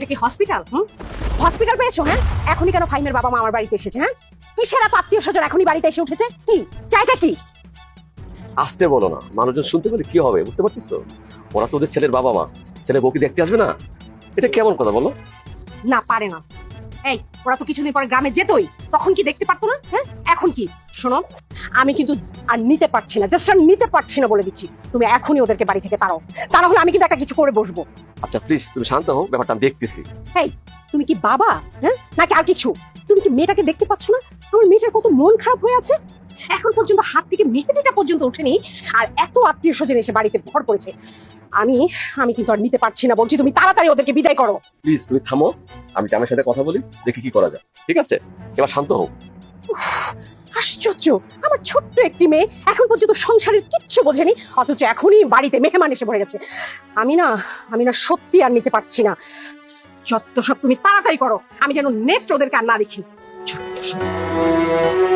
কি hospital? Hospital পেয়েছো? হ্যাঁ, এখনই কেন ফাহিমের বাবা মা আমার বাড়িতে এসেছে? হ্যাঁ, কিসের এত আত্মীয় স্বজন এখনই বাড়িতে এসে উঠেছে? কি চাইটা কি? আসতে বলো না, মানুষজন শুনতে পেলে কি হবে বুঝতে পারছিস? ওরা তোদের ছেলের বাবা মা, ছেলে বউকে দেখতে আসবে না? এটা কেমন কথা বলো? না পারে না। এই ওরা তো কিছুদিন পরে গ্রামে যেতই, তখন কি দেখতে পারতো না? হ্যাঁ, এখন কি? শোনো, আমি কিন্তু আর নিতে পারছি না, জাস্ট আর নিতে পারছি না বলে দিচ্ছি। তুমি এখনই ওদেরকে বাড়ি থেকে তাড়াও, তা না হলে আমি কিন্তু একটা কিছু করে বসবো। আচ্ছা প্লিজ তুমি শান্ত হও, ব্যাপারটা আমি দেখতেছি। এই তুমি কি বাবা, হ্যাঁ নাকি আর কিছু? তুমি কি মেয়েটাকে দেখতে পাচ্ছ না? আমার মেয়েটার কত মন খারাপ হয়ে আছে, এখন পর্যন্ত হাত থেকে মেহেদিটা পর্যন্ত ওঠেনি, আর এত আত্মীয় স্বজন এসে বাড়িতে ভর করেছে। আমি আমি কিন্তু আর নিতে পারছি না, বলছি তুমি তাড়াতাড়ি ওদেরকে বিদায় করো। প্লিজ তুমি থামো, আমি জামাইয়ের সাথে কথা বলি, দেখি কি করা যায়। ঠিক আছে, এবার শান্ত হও। আশ্চর্য, আমার ছোট্ট একটি মেয়ে এখন পর্যন্ত সংসারের কিচ্ছু বোঝেনি, অথচ এখনই বাড়িতে মেহমান এসে পড়ে গেছে। আমি না সত্যি আর নিতে পারছি না। যত সব তুমি তাড়াতাড়ি করো, আমি যেন নেক্সট ওদেরকে আর না দেখি। যত সব।